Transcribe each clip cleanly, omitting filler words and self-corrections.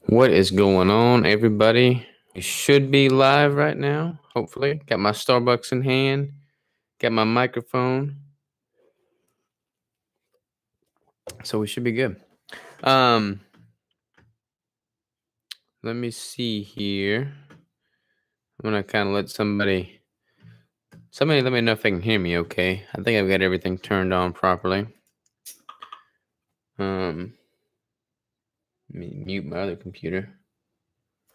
What is going on, everybody? We should be live right now, hopefully. Got my Starbucks in hand, got my microphone, so we should be good. Um, Let me see here. I'm gonna kind of let somebody let me know if they can hear me okay. I think I've got everything turned on properly. Let me mute my other computer.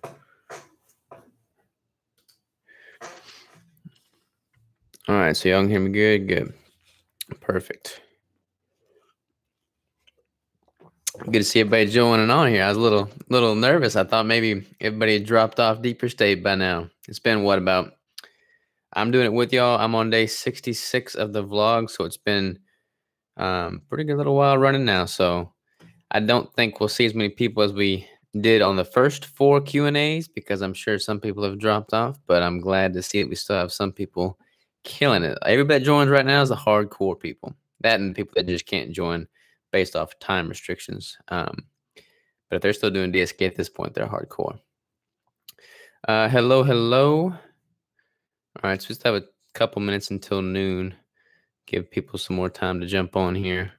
All right, so y'all can hear me good? Good. Perfect. Good to see everybody joining on here. I was a little nervous. I thought maybe everybody had dropped off deeper state by now. It's been I'm doing it with y'all. I'm on day 66 of the vlog, so it's been pretty good little while running now. So I don't think we'll see as many people as we did on the first 4 Q&As because I'm sure some people have dropped off, but I'm glad to see that we still have some people killing it. Everybody that joins right now is the hardcore people. That and the people that just can't join based off time restrictions. But if they're still doing DSK at this point, they're hardcore. Hello. All right, so just have a couple minutes until noon. Give people some more time to jump on here.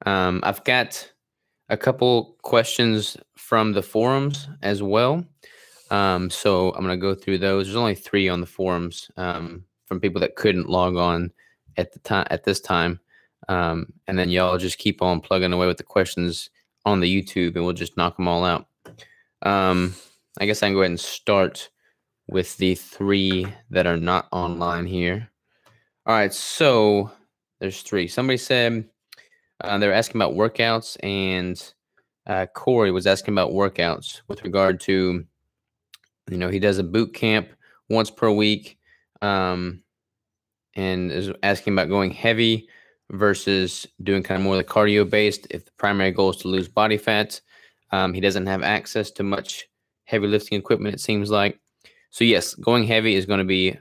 I've got a couple questions from the forums as well. So I'm going to go through those. There's only 3 on the forums from people that couldn't log on at this time. And then y'all just keep on plugging away with the questions on the YouTube and we'll just knock them all out. I guess I can go ahead and start with the 3 that are not online here. All right, so there's 3. Somebody said they were asking about workouts, and Corey was asking about workouts with regard to, he does a boot camp once per week, and is asking about going heavy versus doing kind of more the cardio based if the primary goal is to lose body fat. He doesn't have access to much heavy lifting equipment, it seems like. So yes, going heavy is going to be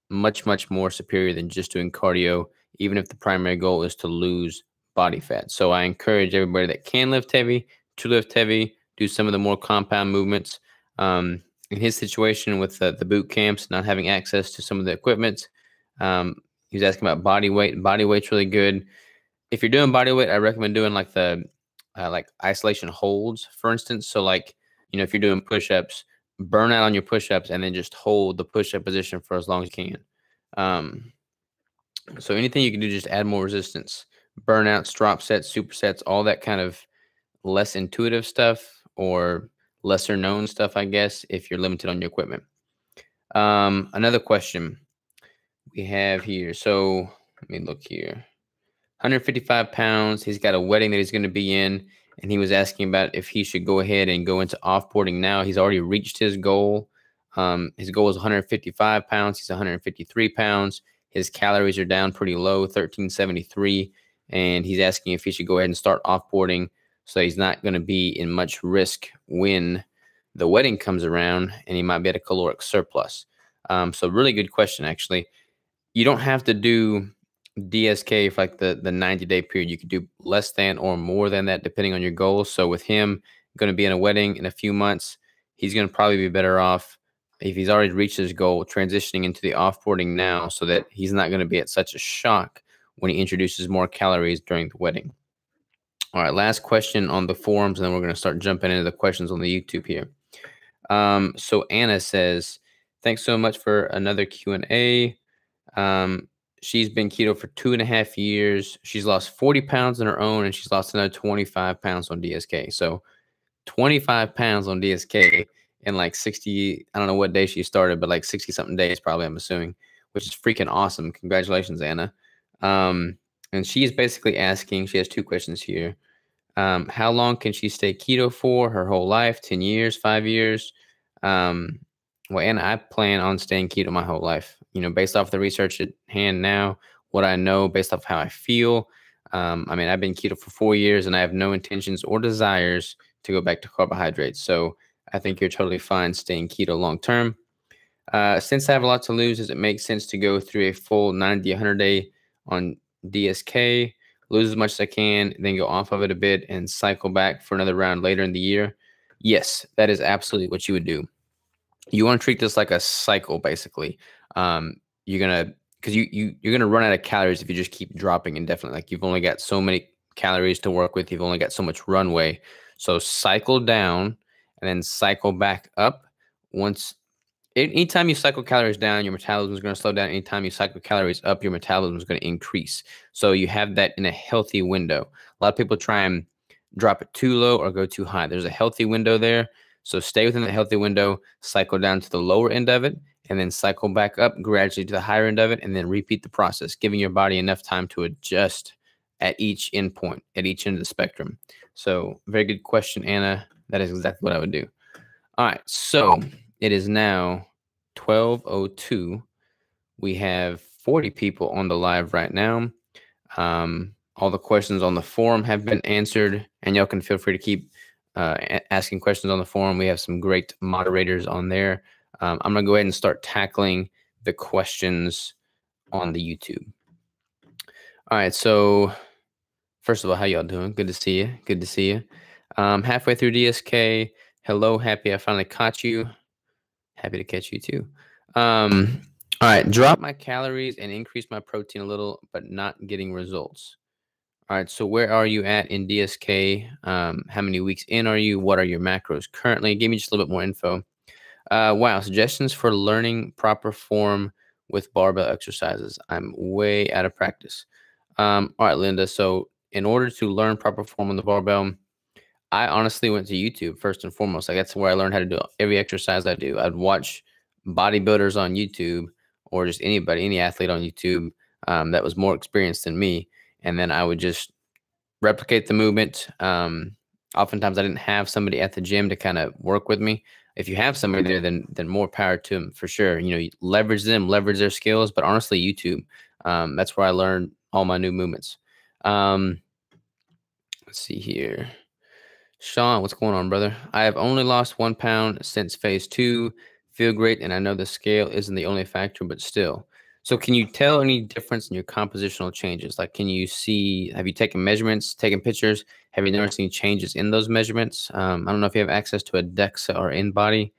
much more superior than just doing cardio, even if the primary goal is to lose body fat. So I encourage everybody that can lift heavy to lift heavy, do some of the more compound movements. In his situation with the boot camps, not having access to some of the equipment, he was asking about body weight. Body weight's really good. If you're doing body weight, I recommend doing like the like isolation holds, for instance. So like, if you're doing push-ups, burn out on your push-ups and then just hold the push-up position for as long as you can. So anything you can do, just add more resistance. Burnouts, drop sets, supersets, all that kind of less intuitive stuff or lesser known stuff, I guess, if you're limited on your equipment. Another question we have here. So let me look here. 155 pounds. He's got a wedding that he's going to be in, and he was asking about if he should go ahead and go into offboarding now. He's already reached his goal. His goal is 155 pounds. He's 153 pounds. His calories are down pretty low, 1373, and he's asking if he should go ahead and start offboarding so he's not going to be in much risk when the wedding comes around and he might be at a caloric surplus. So really good question, actually. You don't have to do DSK for like the 90-day period. You could do less than or more than that depending on your goals. So with him going to be in a wedding in a few months, he's going to probably be better off if he's already reached his goal, transitioning into the offboarding now so that he's not going to be at such a shock when he introduces more calories during the wedding. All right, last question on the forums, and then we're going to start jumping into the questions on the YouTube here. So Anna says, thanks so much for another Q&A. She's been keto for 2.5 years. She's lost 40 pounds on her own, and she's lost another 25 pounds on DSK. So 25 pounds on DSK in like 60, I don't know what day she started, but like 60 something days probably, I'm assuming, which is freaking awesome. Congratulations, Anna. And she's basically asking, she has 2 questions here. How long can she stay keto for? Her whole life, 10 years, 5 years? Well, Anna, I plan on staying keto my whole life. Based off the research at hand now, what I know, based off how I feel. I've been keto for 4 years, and I have no intentions or desires to go back to carbohydrates. So I think you're totally fine staying keto long term. Since I have a lot to lose, does it make sense to go through a full 90, 100 day on DSK, lose as much as I can, then go off of it a bit and cycle back for another round later in the year? Yes, that is absolutely what you would do. You want to treat this like a cycle, basically. You're gonna because you're gonna run out of calories if you just keep dropping indefinitely. Like you've only got so many calories to work with. You've only got so much runway. So cycle down and then cycle back up. Once Anytime you cycle calories down, your metabolism is going to slow down. Anytime you cycle calories up, your metabolism is going to increase. So you have that in a healthy window. A lot of people try and drop it too low or go too high. There's a healthy window there. So stay within the healthy window, cycle down to the lower end of it, and then cycle back up gradually to the higher end of it, and then repeat the process, giving your body enough time to adjust at each endpoint, at each end of the spectrum. So very good question, Anna. That is exactly what I would do. All right, so it is now 12:02. We have 40 people on the live right now. All the questions on the forum have been answered, and y'all can feel free to keep asking questions on the forum. We have some great moderators on there. I'm going to go ahead and start tackling the questions on the YouTube. All right, so first of all, how y'all doing? Good to see you. Good to see you. Halfway through DSK. Hello, happy I finally caught you. Happy to catch you too. All right, drop my calories and increase my protein a little, but not getting results. All right, so where are you at in DSK? How many weeks in are you? What are your macros currently? Give me just a little bit more info. Wow, suggestions for learning proper form with barbell exercises. I'm way out of practice. All right, Linda. So in order to learn proper form on the barbell, I honestly went to YouTube first and foremost. Like that's where I learned how to do every exercise I do. I'd watch bodybuilders on YouTube or just anybody, any athlete on YouTube that was more experienced than me, and then I would just replicate the movement. Oftentimes, I didn't have somebody at the gym to kind of work with me. If you have somebody there, then more power to them for sure. You leverage them, leverage their skills. But honestly, YouTube, that's where I learned all my new movements. Let's see here. Sean, what's going on, brother? I have only lost 1 pound since phase 2. Feel great, and I know the scale isn't the only factor, but still. So can you tell any difference in your compositional changes? Like, can you see, have you taken measurements, taken pictures? Have you noticed any changes in those measurements? I don't know if you have access to a DEXA or InBody,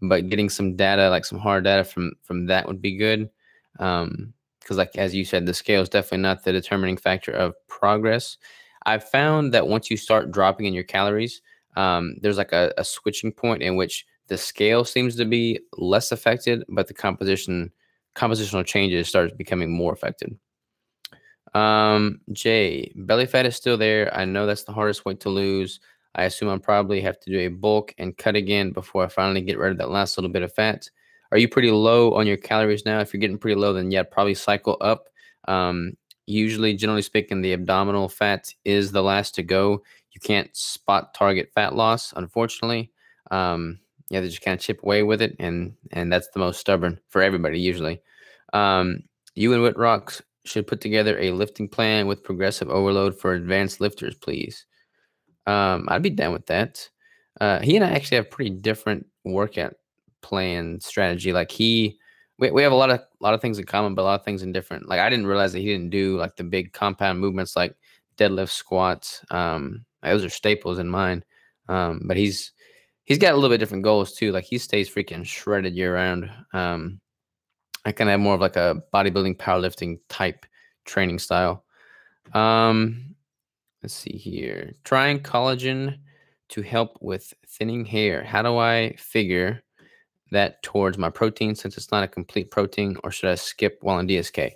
but getting some data, like some hard data from that would be good. Because like, as you said, the scale is definitely not the determining factor of progress. I've found that once you start dropping in your calories, there's like a switching point in which the scale seems to be less affected, but the compositional changes start becoming more affected. Jay, belly fat is still there. I know that's the hardest weight to lose. I assume I'll probably have to do a bulk and cut again before I finally get rid of that last little bit of fat. Are you pretty low on your calories now? If you're getting pretty low, then yeah, probably cycle up. Usually, generally speaking, the abdominal fat is the last to go. You can't spot target fat loss, unfortunately. You have to just kind of chip away with it, and that's the most stubborn for everybody usually. You and Whitrock should put together a lifting plan with progressive overload for advanced lifters, please. I'd be down with that. He and I actually have pretty different workout plan strategy. Like we have a lot of things in common, but a lot of things in different. Like I didn't realize that he didn't do like the big compound movements like deadlift, squats. Those are staples in mine. But he's got a little bit different goals too. Like he stays freaking shredded year round. I kind of have more of like a bodybuilding, powerlifting type training style. Let's see here. Trying collagen to help with thinning hair. How do I figure that towards my protein since it's not a complete protein, or should I skip while in DSK?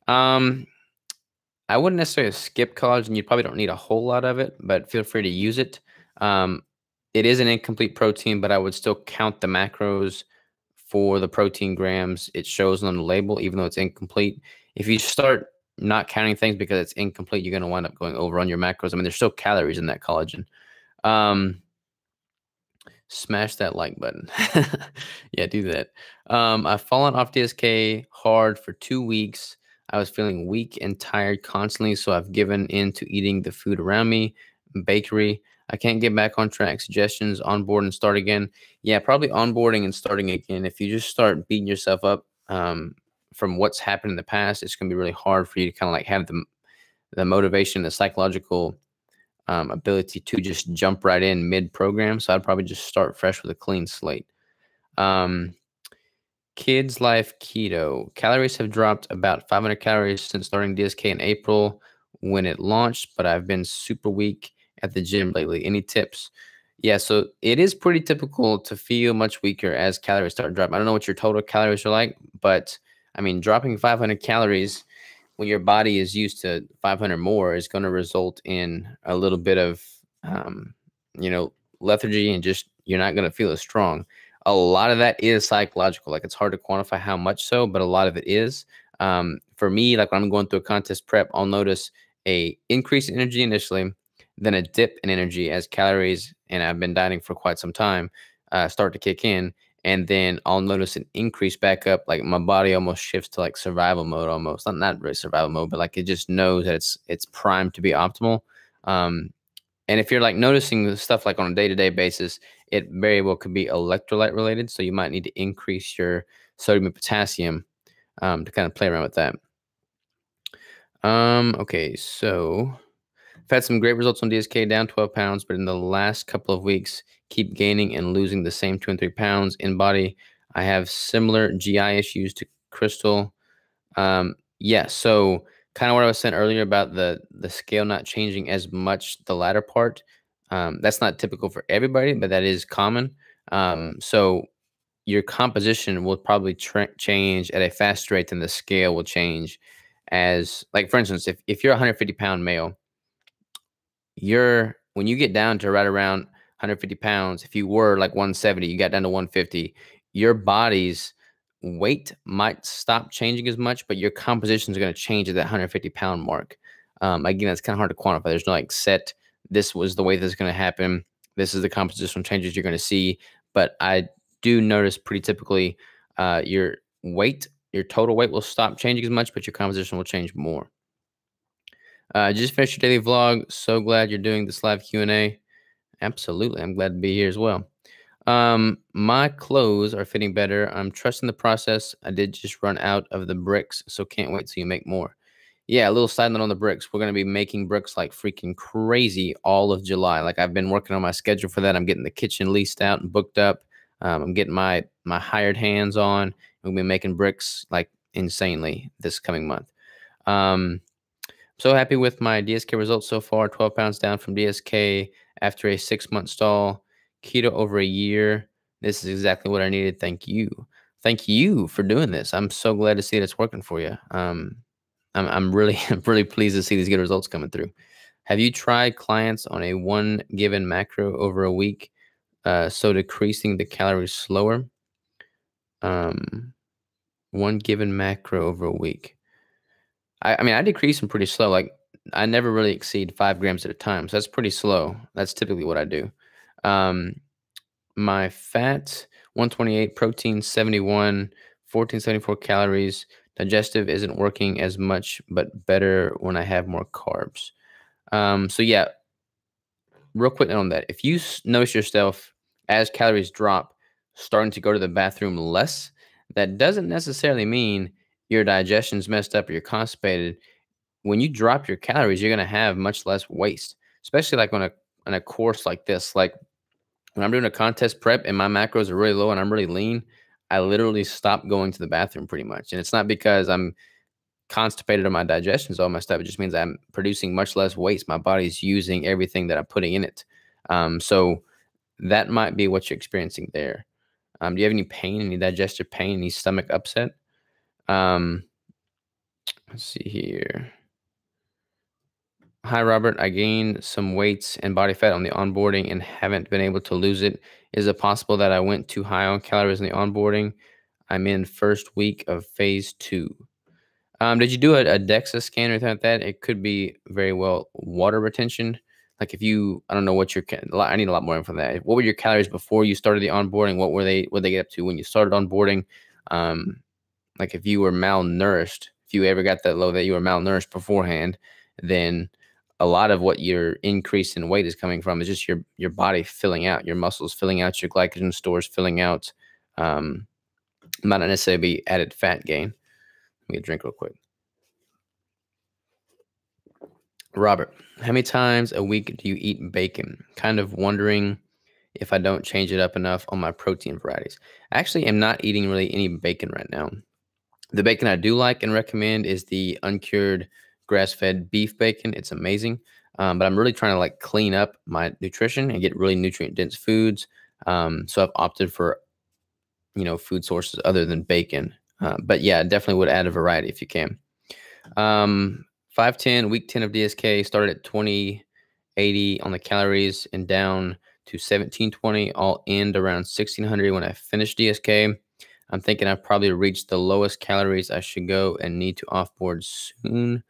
I wouldn't necessarily skip collagen. You probably don't need a whole lot of it, but feel free to use it. It is an incomplete protein, but I would still count the macros for the protein grams it shows on the label, even though it's incomplete. If you start not counting things because it's incomplete, you're going to wind up going over on your macros. I mean, there's still calories in that collagen. Smash that like button. Yeah, do that. I've fallen off DSK hard for 2 weeks. I was feeling weak and tired constantly, so I've given in to eating the food around me, bakery. I can't get back on track. Suggestions, onboard and start again. Yeah, probably onboarding and starting again. If you just start beating yourself up from what's happened in the past, it's going to be really hard for you to kind of like have the motivation, the psychological ability to just jump right in mid-program. So I'd probably just start fresh with a clean slate. Um, Kids Life Keto. Calories have dropped about 500 calories since starting DSK in April when it launched, but I've been super weak at the gym lately. Any tips? Yeah, so it is pretty typical to feel much weaker as calories start dropping. I don't know what your total calories are like, but I mean, dropping 500 calories when your body is used to 500 more is going to result in a little bit of, um, you know, lethargy, and just you're not going to feel as strong. A lot of that is psychological. Like, it's hard to quantify how much so, but a lot of it is. For me, like when I'm going through a contest prep, I'll notice a increase in energy initially, then a dip in energy as calories, and I've been dieting for quite some time, start to kick in. And then I'll notice an increase back up. Like my body almost shifts to like survival mode almost. Not really survival mode, but like it just knows that it's primed to be optimal. Um, and if you're like noticing the stuff like on a day-to-day basis, it very well could be electrolyte related. So you might need to increase your sodium and potassium to kind of play around with that. Okay, so I've had some great results on DSK, down 12 pounds, but in the last couple of weeks, keep gaining and losing the same 2 and 3 pounds in body. I have similar GI issues to Crystal. Yeah, so kind of what I was saying earlier about the scale not changing as much, the latter part. That's not typical for everybody, but that is common. So your composition will probably change at a faster rate than the scale will change. As like for instance, if you're a 150-pound male, when you get down to right around 150 pounds, if you were like 170, you got down to 150, your body's weight might stop changing as much, but your composition is going to change at that 150-pound mark. Again, that's kind of hard to quantify. There's no like set, this was the way this is going to happen. This is the compositional changes you're going to see. But I do notice pretty typically your weight, your total weight will stop changing as much, but your composition will change more. Just finished your daily vlog. So glad you're doing this live Q&A. Absolutely. I'm glad to be here as well. My clothes are fitting better. I'm trusting the process. I did just run out of the bricks, so can't wait till you make more. Yeah, a little side note on the bricks. We're going to be making bricks like freaking crazy all of July. Like I've been working on my schedule for that. I'm getting the kitchen leased out and booked up. I'm getting my hired hands on. We'll be making bricks like insanely this coming month. So happy with my DSK results so far. 12 pounds down from DSK after a 6-month stall. Keto over a year. This is exactly what I needed. Thank you. Thank you for doing this. I'm so glad to see that it's working for you. I'm really really pleased to see these good results coming through. Have you tried clients on a one given macro over a week, so decreasing the calories slower? One given macro over a week. I mean, I decrease them pretty slow. Like I never really exceed 5 grams at a time. So that's pretty slow. That's typically what I do. My fat, 128, protein, 71, 1474 calories. Digestive isn't working as much, but better when I have more carbs. So yeah, real quick on that. If you notice yourself as calories drop, starting to go to the bathroom less, that doesn't necessarily mean your digestion's messed up or you're constipated. When you drop your calories, you're going to have much less waste, especially like on a course like this. Like when I'm doing a contest prep and my macros are really low and I'm really lean, I literally stop going to the bathroom pretty much. And it's not because I'm constipated or my digestion's all messed up. It just means I'm producing much less waste. My body's using everything that I'm putting in it. So that might be what you're experiencing there. Do you have any pain, any digestive pain, any stomach upset? Let's see here. Hi, Robert. I gained some weights and body fat on the onboarding and haven't been able to lose it. Is it possible that I went too high on calories in the onboarding? I'm in first week of phase 2. Did you do a DEXA scan or anything like that? It could be very well water retention. Like if you, I don't know what your, I need a lot more info on that. What were your calories before you started the onboarding? What they get up to when you started onboarding? Like if you were malnourished, if you ever got that low that you were malnourished beforehand, then a lot of what your increase in weight is coming from is just your body filling out, your muscles filling out, your glycogen stores filling out. Might not necessarily be added fat gain. Let me get a drink real quick. Robert, how many times a week do you eat bacon? Kind of wondering if I don't change it up enough on my protein varieties. I actually am not eating really any bacon right now. The bacon I do like and recommend is the uncured grass-fed beef bacon. It's amazing. But I'm really trying to like clean up my nutrition and get really nutrient-dense foods. So I've opted for, food sources other than bacon. But yeah, definitely would add a variety if you can. 510, week 10 of DSK, started at 2080 on the calories and down to 1720. I'll end around 1600 when I finish DSK. I'm thinking I've probably reached the lowest calories I should go and need to offboard soon.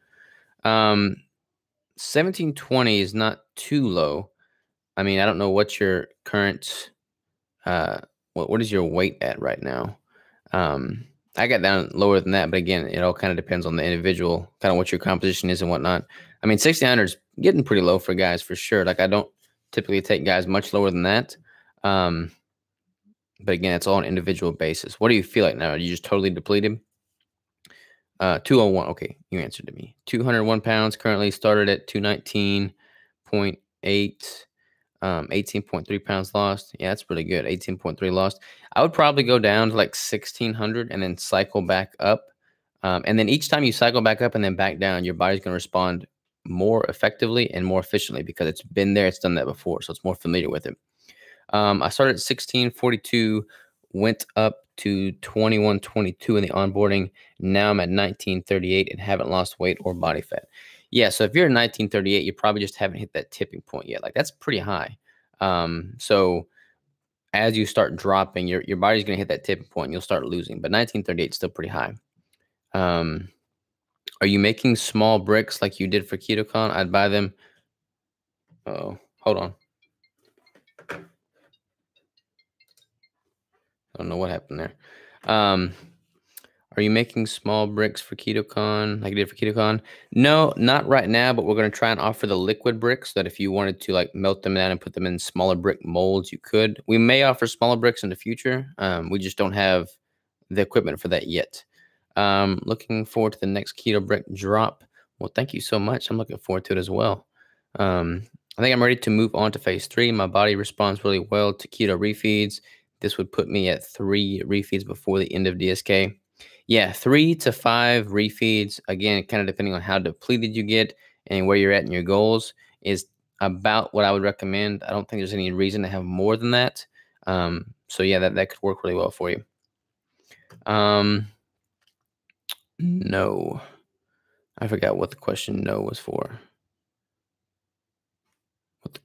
1720 is not too low. I mean, I don't know what your current, what is your weight at right now? I got down lower than that, but again, it all kind of depends on the individual, kind of what your composition is and whatnot. I mean, 1600 is getting pretty low for guys for sure. Like I don't typically take guys much lower than that. But again, it's all on an individual basis. What do you feel like now? Are you just totally depleted? 201. Okay, you answered to me. 201 pounds. Currently started at 219.8. 18.3 pounds lost. Yeah, that's pretty good. 18.3 lost. I would probably go down to like 1600 and then cycle back up. And then each time you cycle back up and then back down, your body's going to respond more effectively and more efficiently because it's been there. It's done that before. So it's more familiar with it. I started at 1642, went up to 2122 in the onboarding. Now I'm at 1938 and haven't lost weight or body fat. Yeah, so if you're at 1938, you probably just haven't hit that tipping point yet. Like that's pretty high. So as you start dropping, your body's going to hit that tipping point and you'll start losing. But 1938 is still pretty high. Are you making small bricks like you did for KetoCon? I'd buy them. Oh, hold on. I don't know what happened there. Are you making small bricks for KetoCon like you did for KetoCon? No, not right now, but we're going to try and offer the liquid bricks that if you wanted to like melt them down and put them in smaller brick molds, you could. We may offer smaller bricks in the future. We just don't have the equipment for that yet. Looking forward to the next keto brick drop. Well, thank you so much. I'm looking forward to it as well. I think I'm ready to move on to phase 3. My body responds really well to keto refeeds. This would put me at 3 refeeds before the end of DSK. Yeah, 3 to 5 refeeds, again, kind of depending on how depleted you get and where you're at in your goals, is about what I would recommend. I don't think there's any reason to have more than that. So yeah, that could work really well for you. No. I forgot what the question no was for.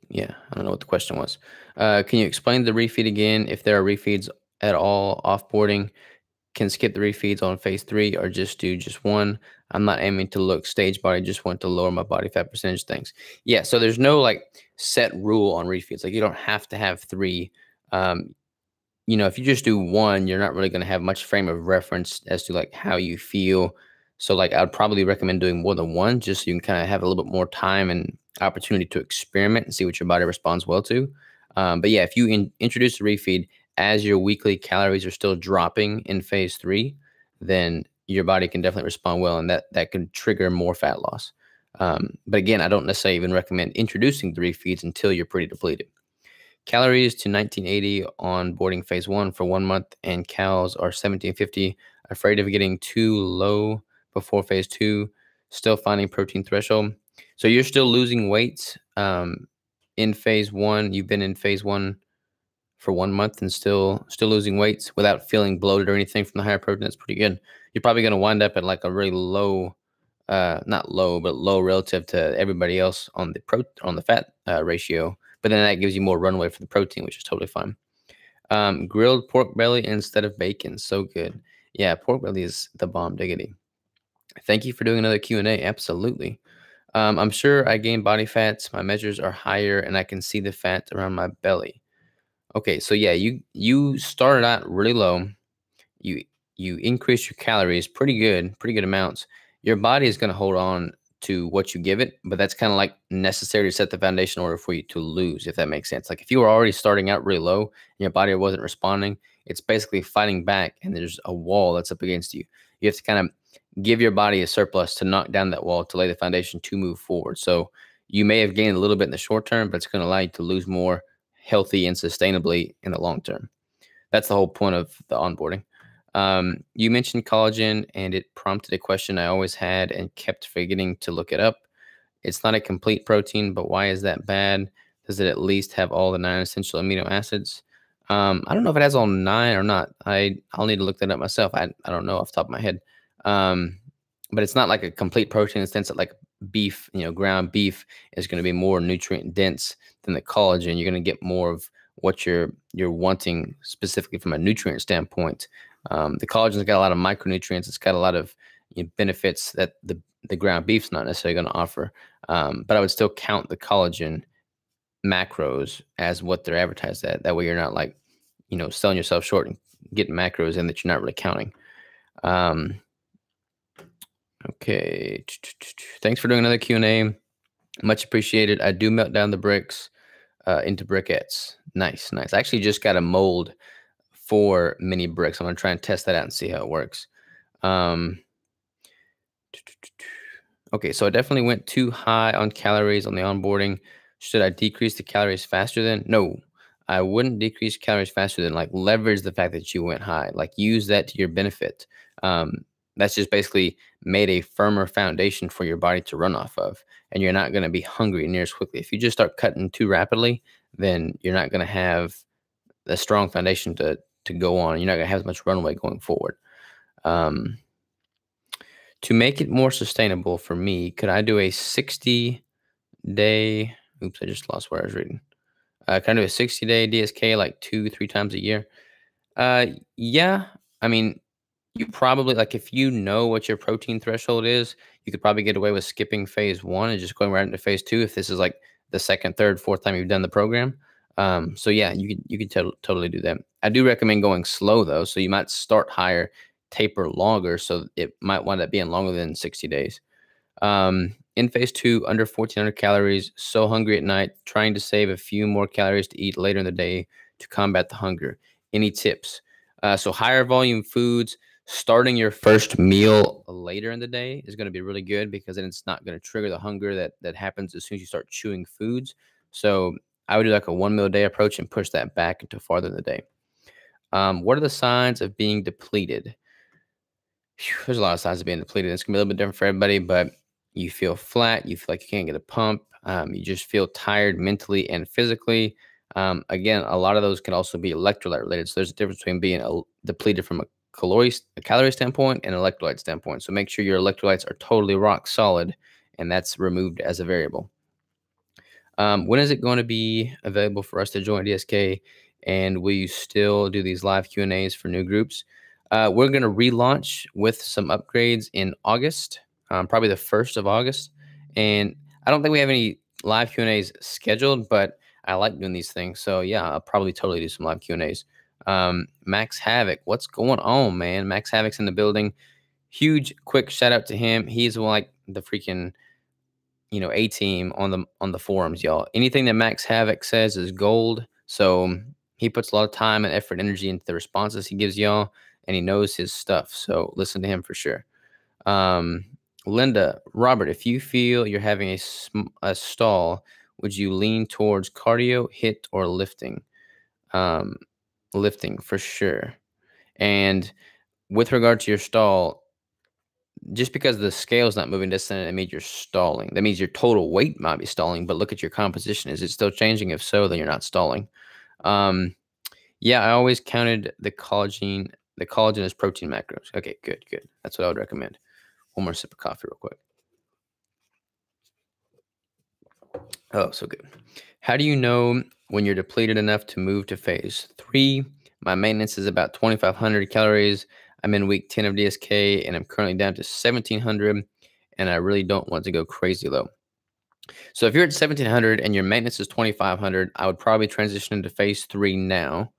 Yeah, I don't know what the question was. Can you explain the refeed again? If there are refeeds at all offboarding, can skip the refeeds on phase 3 or just do just one. I'm not aiming to look stage body, just want to lower my body fat percentage things. Yeah, so there's no like set rule on refeeds. Like you don't have to have 3. If you just do 1, you're not really going to have much frame of reference as to like how you feel. So like I'd probably recommend doing more than 1 just so you can kind of have a little bit more time and opportunity to experiment and see what your body responds well to. But yeah, if you introduce a refeed as your weekly calories are still dropping in phase 3, then your body can definitely respond well, and that can trigger more fat loss. But again, I don't necessarily even recommend introducing the refeeds until you're pretty depleted. Calories to 1980 on boarding phase 1 for 1 month, and calories are 1750. Afraid of getting too low before phase 2. Still finding protein threshold. So you're still losing weight in phase 1. You've been in phase 1 for 1 month and still losing weight without feeling bloated or anything from the higher protein. That's pretty good. You're probably going to wind up at like a really low, not low, but low relative to everybody else on the fat ratio. But then that gives you more runway for the protein, which is totally fine. Grilled pork belly instead of bacon. So good. Yeah, pork belly is the bomb diggity. Thank you for doing another Q&A. Absolutely. I'm sure I gained body fats. My measures are higher and I can see the fat around my belly. Okay, so yeah, you started out really low. You increase your calories pretty good amounts. Your body is going to hold on to what you give it, but that's kind of like necessary to set the foundation in order for you to lose, if that makes sense. Like if you were already starting out really low and your body wasn't responding, it's basically fighting back and there's a wall that's up against you. You have to kind of give your body a surplus to knock down that wall to lay the foundation to move forward. So you may have gained a little bit in the short term, but it's going to allow you to lose more healthy and sustainably in the long term. That's the whole point of the onboarding. You mentioned collagen, and it prompted a question I always had and kept forgetting to look it up. It's not a complete protein, but why is that bad? Does it at least have all the 9 essential amino acids? I don't know if it has all 9 or not. I'll need to look that up myself. I don't know off the top of my head. But it's not like a complete protein in the sense that like beef, ground beef is going to be more nutrient dense than the collagen. You're going to get more of what you're wanting specifically from a nutrient standpoint. The collagen's got a lot of micronutrients. It's got a lot of benefits that the ground beef's not necessarily going to offer. But I would still count the collagen macros as what they're advertised at. That way you're not like, selling yourself short and getting macros in that you're not really counting. Okay. Thanks for doing another Q&A. Much appreciated. I do melt down the bricks into briquettes. Nice. I actually just got a mold for mini bricks. I'm going to try and test that out and see how it works. Okay, so I definitely went too high on calories on the onboarding. Should I decrease the calories faster than? No, I wouldn't decrease calories faster than. Like, leverage the fact that you went high. Like, use that to your benefit. That's just basically made a firmer foundation for your body to run off of, and you're not going to be hungry near as quickly. If you just start cutting too rapidly, then you're not going to have a strong foundation to go on. You're not going to have as much runway going forward. To make it more sustainable for me, could I do a 60-day? Oops, I just lost where I was reading. Can I do a 60-day DSK like 2-3 times a year? Yeah. I mean, you probably, like, if you know what your protein threshold is, you could probably get away with skipping phase 1 and just going right into phase 2 if this is like the second, third, fourth time you've done the program. So yeah, you could totally do that. I do recommend going slow though, so you might start higher, taper longer, so it might wind up being longer than 60 days. In phase 2, under 1,400 calories, so hungry at night, trying to save a few more calories to eat later in the day to combat the hunger. Any tips? So higher volume foods, starting your first meal later in the day is going to be really good, because then it's not going to trigger the hunger that happens as soon as you start chewing foods. So I would do like a 1 meal a day approach and push that back into farther in the day. What are the signs of being depleted? There's a lot of signs of being depleted. It's going to be a little bit different for everybody, but you feel flat. You feel like you can't get a pump. You just feel tired mentally and physically. Again, a lot of those can also be electrolyte related. So there's a difference between being depleted from a calorie standpoint and an electrolyte standpoint. So make sure your electrolytes are totally rock solid, and that's removed as a variable. When is it going to be available for us to join DSK? And will you still do these live Q&As for new groups? We're going to relaunch with some upgrades in August, probably the 1st of August. And I don't think we have any live Q&As scheduled, but I like doing these things. So yeah, I'll probably totally do some live Q&As. Max Havoc, what's going on, man? Max Havoc's in the building. Huge, quick shout out to him. He's like the freaking, A-team on the forums, y'all. Anything that Max Havoc says is gold. So he puts a lot of time and effort and energy into the responses he gives y'all, and he knows his stuff. So listen to him for sure. Linda, Robert, if you feel you're having a stall, would you lean towards cardio, HIIT, or lifting? Lifting for sure. And with regard to your stall, just because the scale is not moving doesn't mean you're stalling. That means your total weight might be stalling, but look at your composition. Is it still changing? If so, then you're not stalling. Yeah, I always counted the collagen as protein macros. Okay, good. That's what I would recommend. One more sip of coffee real quick. Oh, so good. How do you know when you're depleted enough to move to phase 3? My maintenance is about 2,500 calories. I'm in week 10 of DSK, and I'm currently down to 1,700, and I really don't want to go crazy low. So if you're at 1,700 and your maintenance is 2,500, I would probably transition into phase 3 now.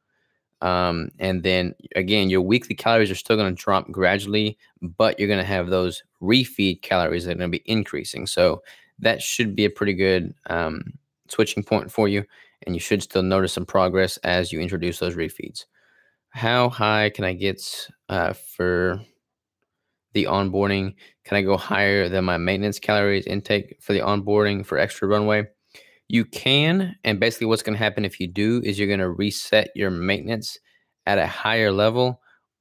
And then again, your weekly calories are still going to drop gradually, but you're going to have those refeed calories that are going to be increasing. So that should be a pretty good switching point for you, and you should still notice some progress as you introduce those refeeds. How high can I get for the onboarding? Can I go higher than my maintenance calories intake for the onboarding for extra runway? You can, and basically what's going to happen if you do is you're going to reset your maintenance at a higher level,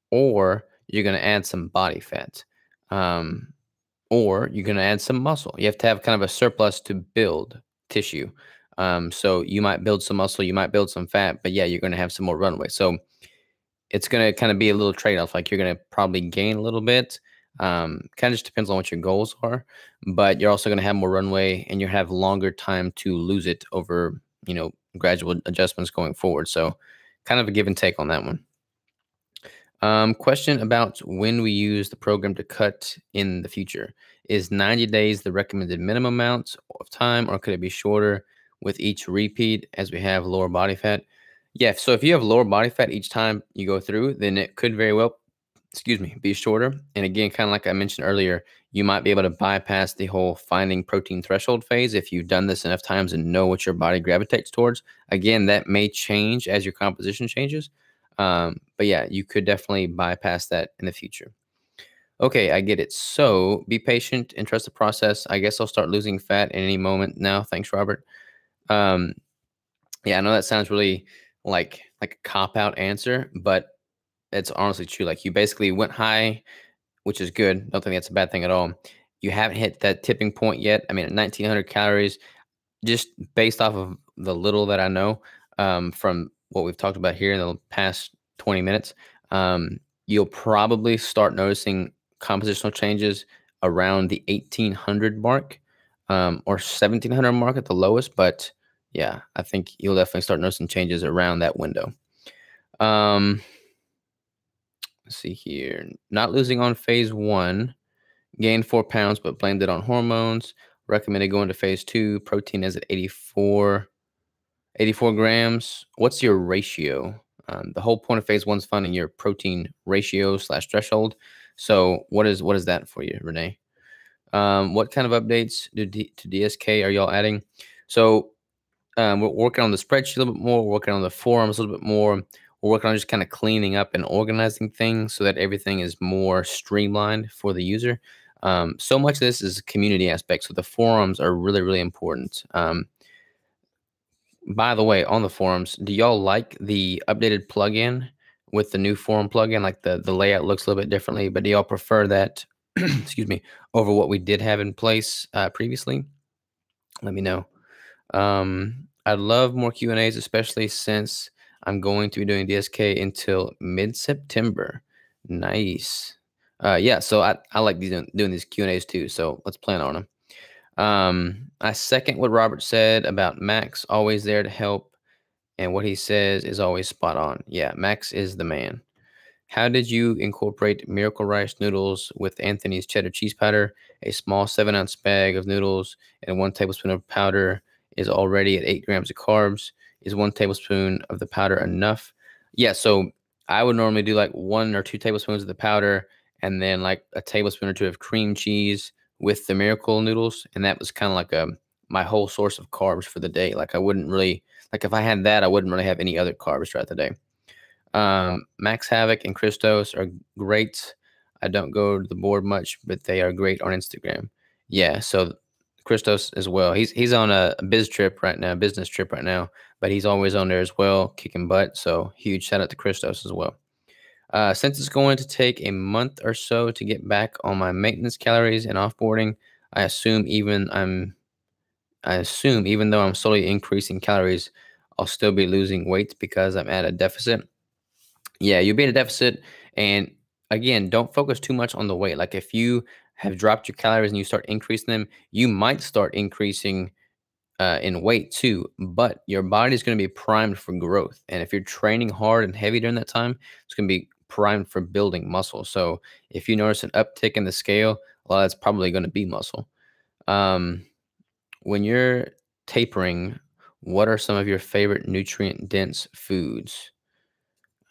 or you're going to add some body fat, um, or you're going to add some muscle. You have to have kind of a surplus to build tissue. So you might build some muscle, you might build some fat, but yeah, you're going to have some more runway. So it's going to kind of be a little trade-off. Like you're going to probably gain a little bit. Kind of just depends on what your goals are, but you're also going to have more runway and you have longer time to lose it over, gradual adjustments going forward. So kind of a give and take on that one. Question about when we use the program to cut in the future. Is 90 days the recommended minimum amount of time, or could it be shorter with each repeat as we have lower body fat? Yeah, so if you have lower body fat each time you go through, then it could very well, be shorter. And again, kind of like I mentioned earlier, you might be able to bypass the whole finding protein threshold phase if you've done this enough times and know what your body gravitates towards. Again, that may change as your composition changes. But yeah, you could definitely bypass that in the future. Okay, I get it. So be patient and trust the process. I guess I'll start losing fat at any moment now. Thanks, Robert. Um, yeah, I know that sounds really like a cop out answer, but it's honestly true. Like you basically went high, which is good. Don't think that's a bad thing at all. You haven't hit that tipping point yet. I mean, at 1900 calories, just based off of the little that I know, from what we've talked about here in the past 20 minutes, you'll probably start noticing compositional changes around the 1800 mark, or 1700 mark at the lowest. But yeah, I think you'll definitely start noticing changes around that window. Let's see here. Not losing on phase 1. Gained 4 pounds, but blamed it on hormones. Recommended going to phase 2. Protein is at 84 grams. What's your ratio? The whole point of phase 1 is finding your protein ratio / threshold. So what is that for you, Renee? What kind of updates to DSK are y'all adding? So we're working on the spreadsheet a little bit more. We're working on the forums a little bit more. We're working on just kind of cleaning up and organizing things so that everything is more streamlined for the user. So much of this is a community aspect. So the forums are really, really important. By the way, on the forums, do y'all like the updated plugin with the new forum plugin? Like the layout looks a little bit differently, but do y'all prefer that, excuse me, over what we did have in place previously? Let me know. I'd love more Q&As, especially since I'm going to be doing DSK until mid-September. Nice. Yeah, so I like doing these Q&As too, so let's plan on them. I second what Robert said about Max, always there to help, and what he says is always spot on. Yeah, Max is the man. How did you incorporate Miracle Rice noodles with Anthony's cheddar cheese powder? A small 7-ounce bag of noodles and 1 tablespoon of powder is already at 8 grams of carbs. Is 1 tablespoon of the powder enough? Yeah, so I would normally do like 1 or 2 tablespoons of the powder and then like a tablespoon or 2 of cream cheese with the Miracle noodles. And that was kind of like my whole source of carbs for the day. Like I wouldn't really, like if I had that, I wouldn't really have any other carbs throughout the day. Max Havoc and Christos are great. I don't go to the board much, but they are great on Instagram. Yeah, so Christos as well. He's on a business trip right now, but he's always on there as well, kicking butt. So huge shout out to Christos as well. Since it's going to take a month or so to get back on my maintenance calories and offboarding, I assume even though I'm slowly increasing calories, I'll still be losing weight because I'm at a deficit. Yeah, you'll be in a deficit. And again, don't focus too much on the weight. Like if you have dropped your calories and you start increasing them, you might start increasing in weight too, but your body's going to be primed for growth. And if you're training hard and heavy during that time, it's going to be primed for building muscle. So if you notice an uptick in the scale, well, that's probably going to be muscle. When you're tapering, what are some of your favorite nutrient dense foods?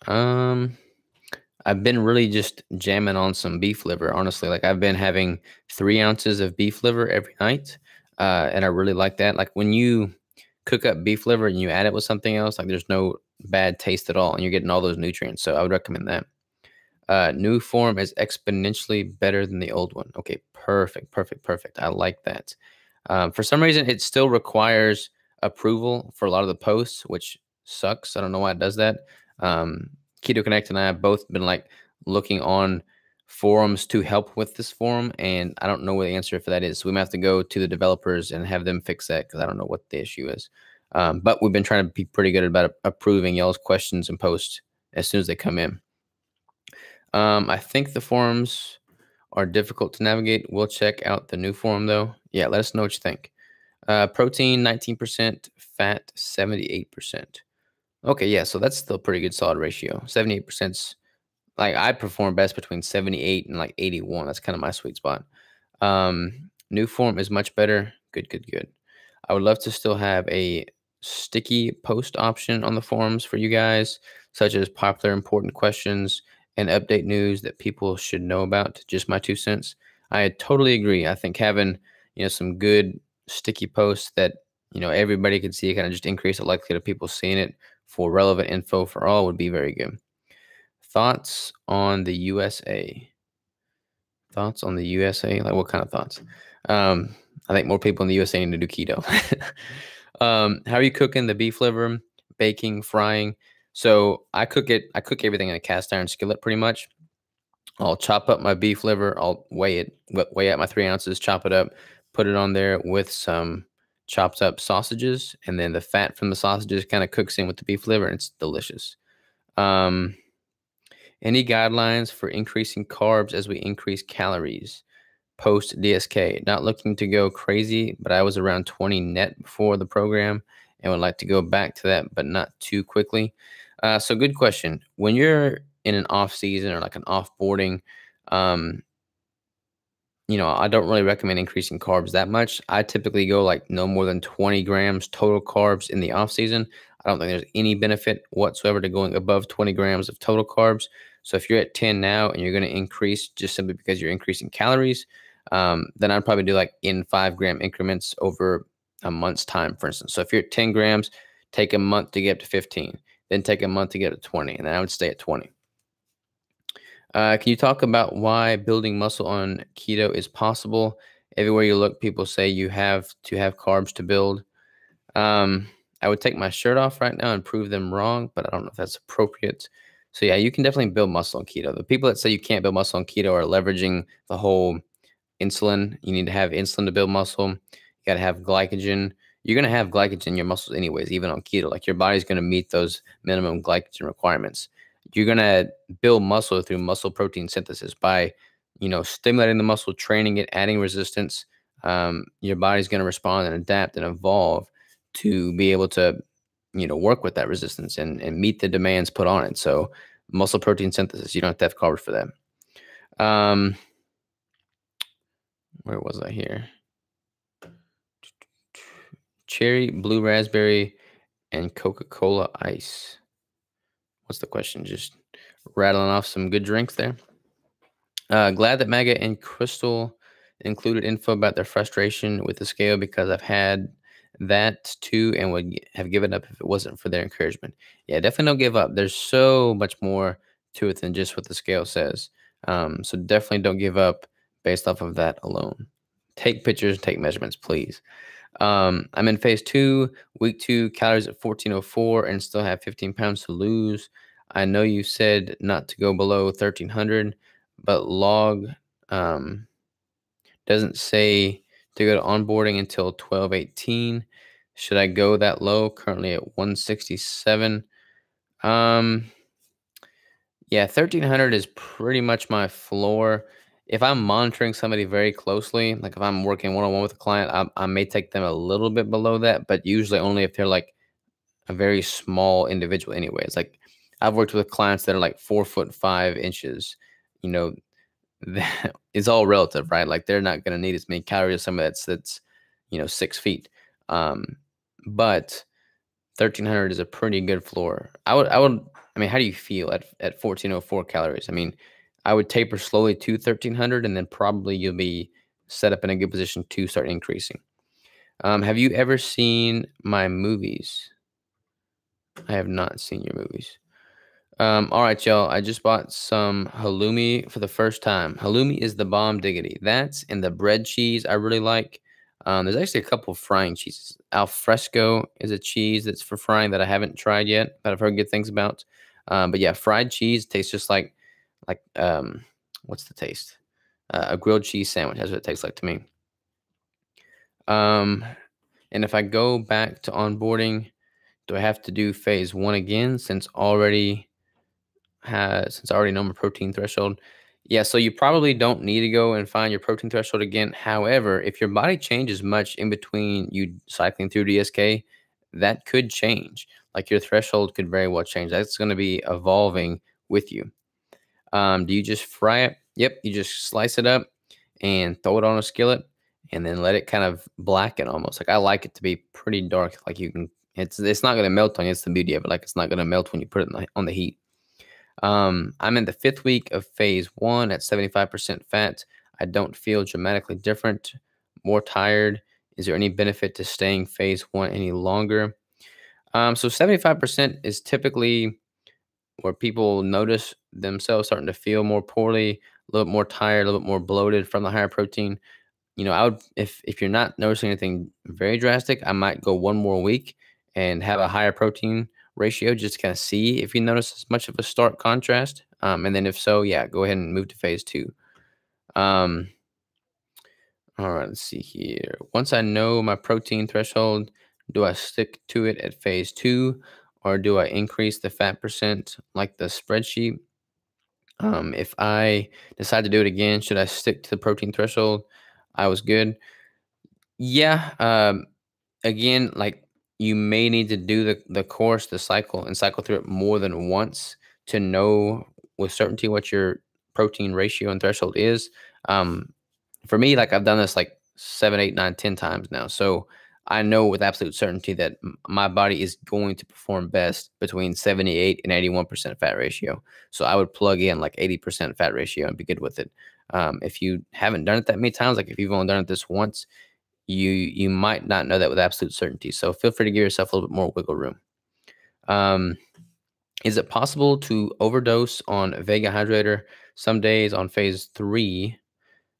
I've been really just jamming on some beef liver, honestly. Like I've been having 3 ounces of beef liver every night. And I really like that. Like when you cook up beef liver and you add it with something else, like there's no bad taste at all and you're getting all those nutrients. So I would recommend that. New form is exponentially better than the old one. Okay, perfect, perfect, perfect. I like that. For some reason, it still requires approval for a lot of the posts, which sucks. I don't know why it does that. Keto Connect and I have both been like looking on forums to help with this forum, and I don't know what the answer for that is. So we might have to go to the developers and have them fix that because I don't know what the issue is. But we've been trying to be pretty good about approving y'all's questions and posts as soon as they come in. I think the forums are difficult to navigate. We'll check out the new forum though. Yeah, let us know what you think. Protein 19%, fat 78%. Okay, yeah, so that's still a pretty good solid ratio. 78%'s like I perform best between 78 and like 81. That's kind of my sweet spot. New form is much better. Good, good, good. I would love to still have a sticky post option on the forums for you guys, such as popular important questions and update news that people should know about. Just my 2 cents. I totally agree. I think having, some good sticky posts that, everybody could see, kind of just increase the likelihood of people seeing it for relevant info for all would be very good. Thoughts on the USA? Thoughts on the USA? Like what kind of thoughts? I think more people in the USA need to do keto. How are you cooking the beef liver? Baking, frying? So I cook everything in a cast iron skillet pretty much. I'll chop up my beef liver. I'll weigh out my 3 ounces, chop it up, put it on there with some chopped up sausages, and then the fat from the sausages kind of cooks in with the beef liver, and it's delicious. Any guidelines for increasing carbs as we increase calories? Post DSK. Not looking to go crazy, but I was around 20 net before the program and would like to go back to that, but not too quickly. So good question. When you're in an off season or like an off boarding, I don't really recommend increasing carbs that much. I typically go like no more than 20 grams total carbs in the off season. I don't think there's any benefit whatsoever to going above 20 grams of total carbs. So if you're at 10 now and you're going to increase just simply because you're increasing calories, then I'd probably do like in 5-gram increments over a month's time, for instance. So if you're at 10 grams, take a month to get up to 15, then take a month to get up to 20, and then I would stay at 20. Can you talk about why building muscle on keto is possible? Everywhere you look, people say you have to have carbs to build. I would take my shirt off right now and prove them wrong, but I don't know if that's appropriate. So yeah, you can definitely build muscle on keto. The people that say you can't build muscle on keto are leveraging the whole insulin. You need to have insulin to build muscle. You got to have glycogen. You're going to have glycogen in your muscles anyways, even on keto. Like your body's going to meet those minimum glycogen requirements. You're going to build muscle through muscle protein synthesis by, stimulating the muscle, training it, adding resistance. Your body's going to respond and adapt and evolve to be able to, work with that resistance and meet the demands put on it. So muscle protein synthesis, you don't have to have carbs for that. Where was I here? Cherry, blue raspberry, and Coca-Cola ice. What's the question? Just rattling off some good drinks there. Glad that Maga and Crystal included info about their frustration with the scale because I've had that too and would have given up if it wasn't for their encouragement. Yeah, definitely don't give up. There's so much more to it than just what the scale says. So definitely don't give up based off of that alone. Take pictures, take measurements, please. I'm in phase 2, week 2, calories at 1404 and still have 15 pounds to lose. I know you said not to go below 1300, but log doesn't say to go to onboarding until 1218. Should I go that low? Currently at 167. Yeah, 1300 is pretty much my floor. If I'm monitoring somebody very closely, like if I'm working one-on-one with a client, I may take them a little bit below that, but usually only if they're like a very small individual anyways. Like I've worked with clients that are like 4'5". That it's all relative, right? Like they're not going to need as many calories as somebody that's 6 feet. But 1300 is a pretty good floor. I mean, how do you feel at 1404 calories? I mean, I would taper slowly to 1300 and then probably you'll be set up in a good position to start increasing. Have you ever seen my movies? I have not seen your movies. All right, y'all. I just bought some halloumi for the first time. Halloumi is the bomb diggity. That's and the bread cheese I really like. There's actually a couple of frying cheeses. Al fresco is a cheese that's for frying that I haven't tried yet, but I've heard good things about. But yeah, fried cheese tastes just like what's the taste? A grilled cheese sandwich. That's what it tastes like to me. Um, and if I go back to onboarding, do I have to do phase one again since I already know my protein threshold? Yeah, so you probably don't need to go and find your protein threshold again. However, if your body changes much in between you cycling through DSK, that could change. Like your threshold could very well change. That's going to be evolving with you. Do you just fry it? Yep, you just slice it up and throw it on a skillet and then let it kind of blacken almost. Like I like it to be pretty dark. Like you can, it's not going to melt on you. It's the beauty of it. Like it's not going to melt when you put it on the heat. I'm in the 5th week of phase one at 75% fat. I don't feel dramatically different, more tired. Is there any benefit to staying phase one any longer? So 75% is typically where people notice themselves starting to feel more poorly, a little bit more tired, a little bit more bloated from the higher protein. I would if you're not noticing anything very drastic, I might go one more week and have a higher protein ratio just to kind of see if you notice as much of a stark contrast. And then if so, yeah, go ahead and move to phase two. Um, all right, let's see here. Once I know my protein threshold, do I stick to it at phase two, or do I increase the fat percent like the spreadsheet? If I decide to do it again, should I stick to the protein threshold? I was good. Yeah. Again, like you may need to do the course, the cycle, and cycle through it more than once to know with certainty what your protein ratio and threshold is. Um, for me, like I've done this like 7, 8, 9, 10 times now. So I know with absolute certainty that my body is going to perform best between 78 and 81% fat ratio. So I would plug in like 80% fat ratio and be good with it. If you haven't done it that many times, like if you've only done it this once, you might not know that with absolute certainty. So feel free to give yourself a little bit more wiggle room. Um, is it possible to overdose on Vega Hydrator? Some days on phase three,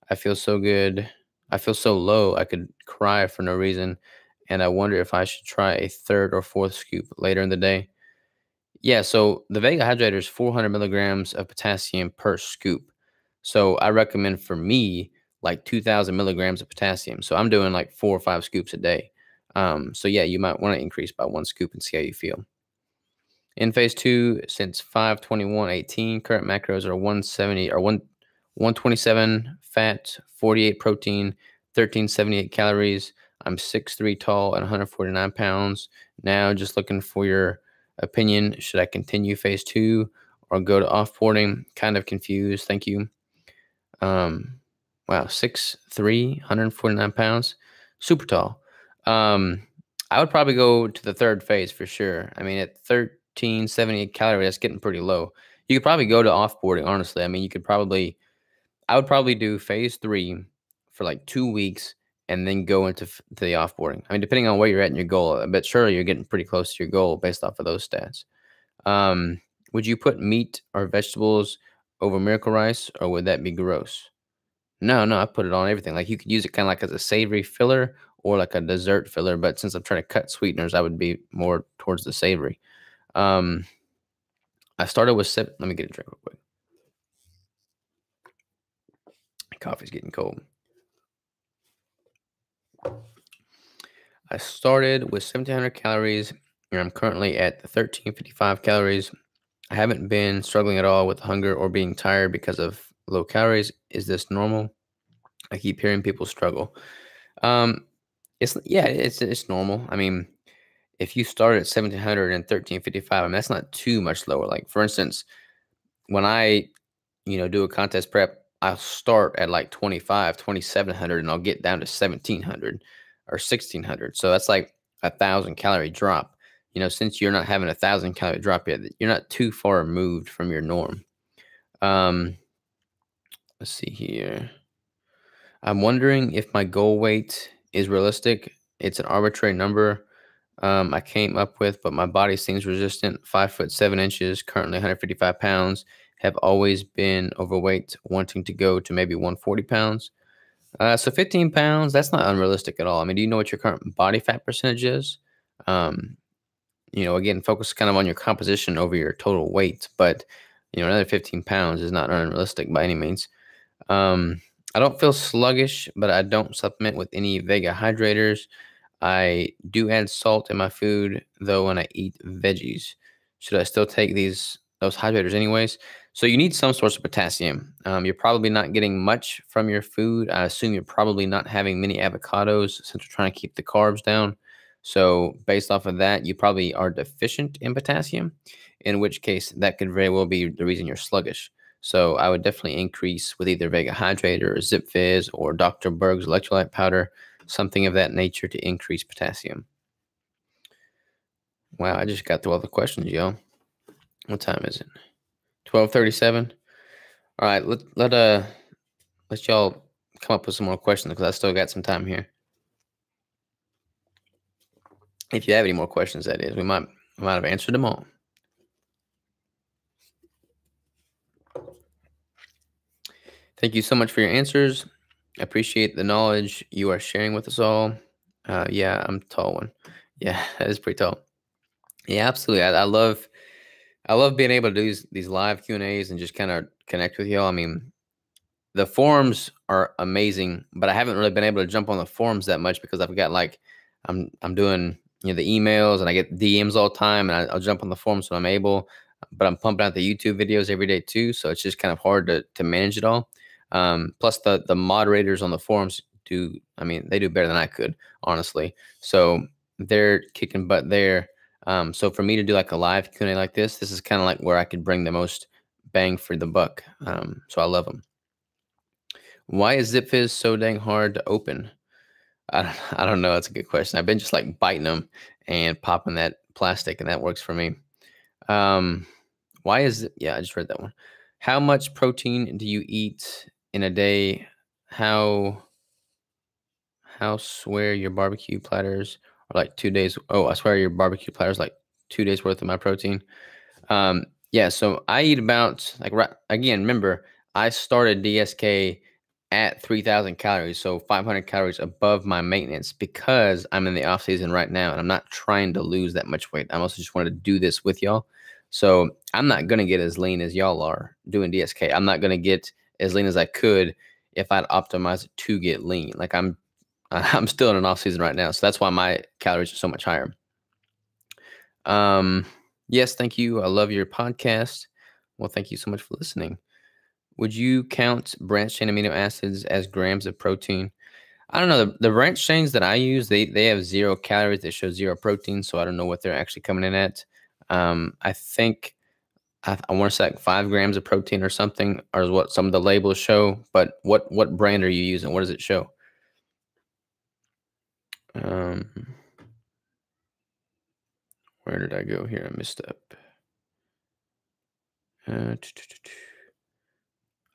I feel so good. I feel so low, I could cry for no reason. And I wonder if I should try a third or fourth scoop later in the day. Yeah, so the Vega Hydrator is 400 milligrams of potassium per scoop. So I recommend for me like 2,000 milligrams of potassium. So I'm doing like 4 or 5 scoops a day. So yeah, you might want to increase by 1 scoop and see how you feel. In phase two, since 5:21:18, current macros are 170 or 127 fat, 48 protein, 1378 calories. I'm 6'3" tall and 149 pounds. Now, just looking for your opinion. Should I continue phase two or go to offboarding? Kind of confused. Thank you. Um, wow, 6'3", 149 pounds, super tall. I would probably go to the third phase for sure. I mean, at 1378 calories, that's getting pretty low. You could probably go to offboarding, honestly. I mean, I would probably do phase three for like 2 weeks and then go into to the offboarding. I mean, depending on where you're at in your goal, but surely you're getting pretty close to your goal based off of those stats. Um, would you put meat or vegetables over Miracle Rice, or would that be gross? No, no, I put it on everything. Like you could use it kind of like as a savory filler or like a dessert filler. But since I'm trying to cut sweeteners, I would be more towards the savory. Um, I started with Let me get a drink real quick. Coffee's getting cold. I started with 1,700 calories, and I'm currently at 1,355 calories. I haven't been struggling at all with hunger or being tired because of low calories. Is this normal? I keep hearing people struggle. Um, it's normal. I mean, if you start at 1,700 and 1,355, I mean, that's not too much lower. Like for instance, when I, do a contest prep, I'll start at like 2,700 and I'll get down to 1,700 or 1,600. So that's like 1,000 calorie drop. Since you're not having 1,000 calorie drop yet, you're not too far removed from your norm. Um, let's see here. I'm wondering if my goal weight is realistic. It's an arbitrary number. I came up with, but my body seems resistant. 5'7" currently 155 pounds. Have always been overweight, wanting to go to maybe 140 pounds. So 15 pounds, that's not unrealistic at all. I mean, do you know what your current body fat percentage is? Um, again, focus kind of on your composition over your total weight, but another 15 pounds is not unrealistic by any means. I don't feel sluggish, but I don't supplement with any Vega hydrators. I do add salt in my food though when I eat veggies. Should I still take those hydrators anyways? So you need some source of potassium. You're probably not getting much from your food. I assume you're probably not having many avocados since we're trying to keep the carbs down. So based off of that, you probably are deficient in potassium, in which case that could very well be the reason you're sluggish. So I would definitely increase with either Vega Hydrator or Zip Fizz or Dr. Berg's electrolyte powder, something of that nature to increase potassium. Wow, I just got through all the questions, y'all. What time is it? 12:37. All right, let y'all come up with some more questions because I still got some time here. If you have any more questions, that is, we might have answered them all. Thank you so much for your answers. I appreciate the knowledge you are sharing with us all. Yeah, I'm a tall one. Yeah, that is pretty tall. Yeah, absolutely. I love being able to do these live Q&As and just kind of connect with y'all. I mean, the forums are amazing, but I haven't really been able to jump on the forums that much because I've got I'm doing the emails and I get DMs all the time, and I'll jump on the forums when I'm able. But I'm pumping out the YouTube videos every day too, so it's just kind of hard to manage it all. Plus the moderators on the forums they do better than I could, honestly. So they're kicking butt there. So for me to do like a live Q&A like this is kind of like where I could bring the most bang for the buck. So I love them. Why is Zip Fizz so dang hard to open? I don't know. That's a good question. I've been just like biting them and popping that plastic, and that works for me. Why is it? Yeah, I just read that one. How much protein do you eat in a day? How swear your barbecue platters are like 2 days. Oh, I swear your barbecue platters like 2 days worth of my protein. Yeah, so I eat about again, remember, I started DSK at 3,000 calories, so 500 calories above my maintenance because I'm in the off season right now and I'm not trying to lose that much weight. I also just wanted to do this with y'all. So I'm not going to get as lean as y'all are doing DSK. I'm not going to get as lean as I could if I'd optimize it to get lean. Like I'm still in an off season right now, so that's why my calories are so much higher. Yes, thank you. I love your podcast. Well, thank you so much for listening. Would you count branched chain amino acids as grams of protein? I don't know. The branched chains that I use, they have 0 calories. They show 0 protein, so I don't know what they're actually coming in at. I think I want to say like 5 grams of protein or something, or is what some of the labels show. But what brand are you using? What does it show? Where did I go here? I missed up.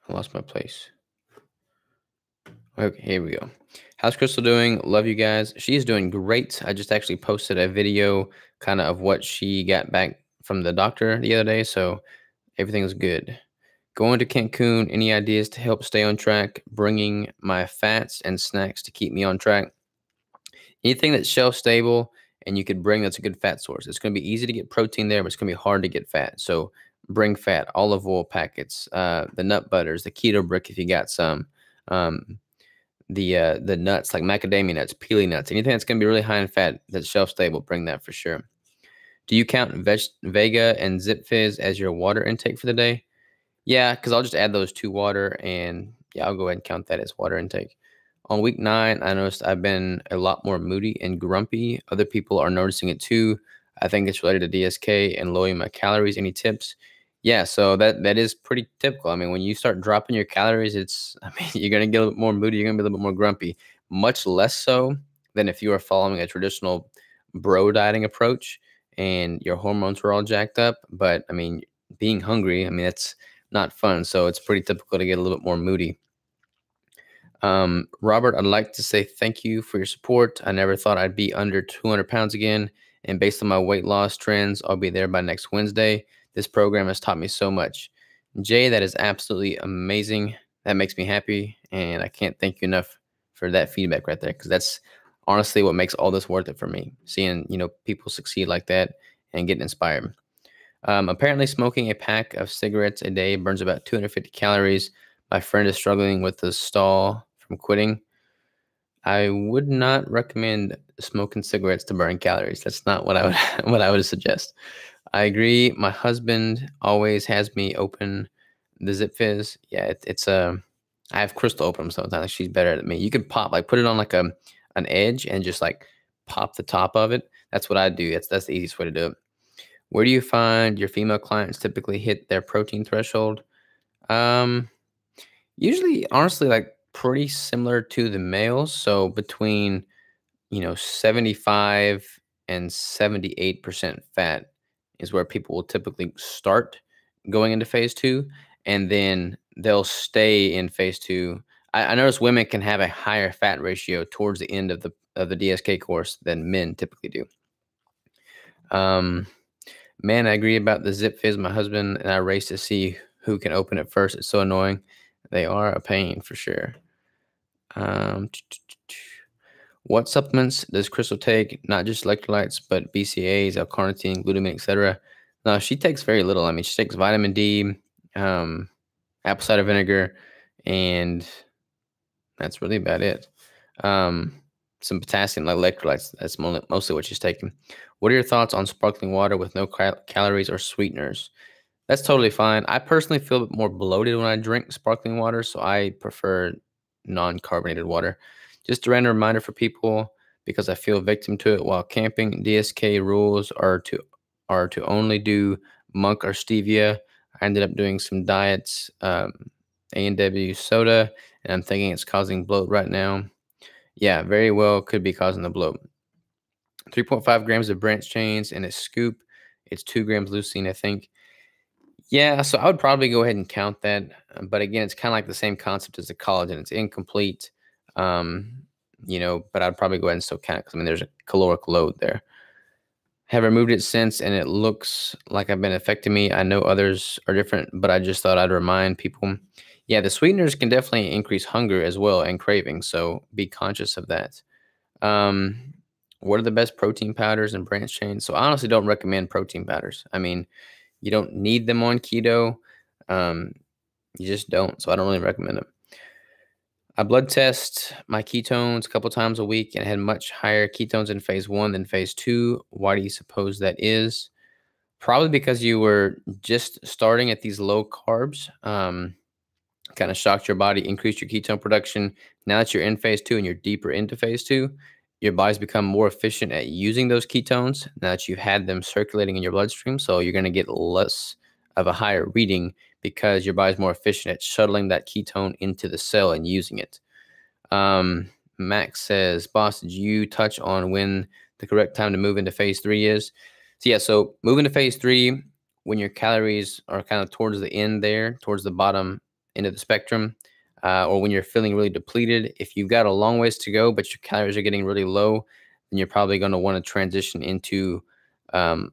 I lost my place. Okay, here we go. How's Crystal doing? Love you guys. She's doing great. I just actually posted a video kind of what she got back from the doctor the other day, so everything's good. Going to Cancun, any ideas to help stay on track? Bringing my fats and snacks to keep me on track. Anything that's shelf stable and you could bring, that's a good fat source. It's going to be easy to get protein there, but it's going to be hard to get fat. So bring fat, olive oil packets, the nut butters, the keto brick if you got some, the nuts like macadamia nuts, peely nuts, anything that's going to be really high in fat that's shelf stable, bring that for sure. Do you count Vega and Zip Fizz as your water intake for the day? Yeah, because I'll just add those to water, and yeah, I'll go ahead and count that as water intake. On week 9, I noticed I've been a lot more moody and grumpy. Other people are noticing it too. I think it's related to DSK and lowering my calories. Any tips? Yeah, so that is pretty typical. I mean, when you start dropping your calories, you're gonna get a little bit more moody. You're gonna be a little bit more grumpy. Much less so than if you are following a traditional bro dieting approach and your hormones were all jacked up. But I mean, being hungry, I mean, that's not fun. So it's pretty typical to get a little bit more moody. Robert, I'd like to say thank you for your support. I never thought I'd be under 200 pounds again and based on my weight loss trends, I'll be there by next Wednesday. This program has taught me so much. Jay, that is absolutely amazing. That makes me happy, and I can't thank you enough for that feedback right there, because that's honestly what makes all this worth it for me, seeing people succeed like that and getting inspired. Apparently, smoking a pack of cigarettes a day burns about 250 calories. My friend is struggling with the stall from quitting. I would not recommend smoking cigarettes to burn calories. That's not what I would what I would suggest. I agree. My husband always has me open the Zip Fizz. Yeah, I have Crystal open them sometimes. She's better than me. You could put it on like an edge and just like pop the top of it. That's what I do. That's the easiest way to do it. Where do you find your female clients typically hit their protein threshold? Um, Usually, honestly, like pretty similar to the males. So between 75 and 78% fat is where people will typically start going into phase two, and then they'll stay in phase two. I notice women can have a higher fat ratio towards the end of the DSK course than men typically do. Um, Man, I agree about the Zip Fizz. My husband and I race to see who can open it first. It's so annoying. They are a pain for sure. Um, what supplements does Crystal take? Not just electrolytes, but BCAAs, L-carnitine, glutamine, etc. No, she takes very little. I mean, she takes vitamin D, apple cider vinegar, and that's really about it. Some potassium, like electrolytes. That's mostly what she's taking. What are your thoughts on sparkling water with no calories or sweeteners? That's totally fine. I personally feel more bloated when I drink sparkling water, so I prefer non-carbonated water. Just a random reminder for people, because I feel victim to it while camping. DSK rules are to only do monk or stevia. I ended up doing some diets, A&W soda, and I'm thinking it's causing bloat right now. Yeah, very well could be causing the bloat. 3.5 grams of branched chains in a scoop. It's 2 grams leucine, I think. Yeah, so I would probably go ahead and count that. But again, it's kind of like the same concept as the collagen. It's incomplete, but I'd probably go ahead and still count it, because I mean, there's a caloric load there. Have removed it since, and it looks like I've been affecting me. I know others are different, but I just thought I'd remind people. Yeah, the sweeteners can definitely increase hunger as well and craving, so be conscious of that. Um, what are the best protein powders and branch chains? So I honestly don't recommend protein powders. I mean, you don't need them on keto. Um, you just don't. So I don't really recommend them. I blood test my ketones a couple times a week and had much higher ketones in phase one than phase two. Why do you suppose that is? Probably because you were just starting at these low carbs. Kind of shocked your body, increased your ketone production. Now that you're in phase two and you're deeper into phase two, your body's become more efficient at using those ketones now that you've had them circulating in your bloodstream. So you're going to get less of a higher reading, because your body's more efficient at shuttling that ketone into the cell and using it. Max says, boss, did you touch on when the correct time to move into phase three is? So yeah, so moving to phase three, when your calories are kind of towards the end there, towards the bottom end of the spectrum, or when you're feeling really depleted. If you've got a long ways to go, but your calories are getting really low, then you're probably going to want to transition into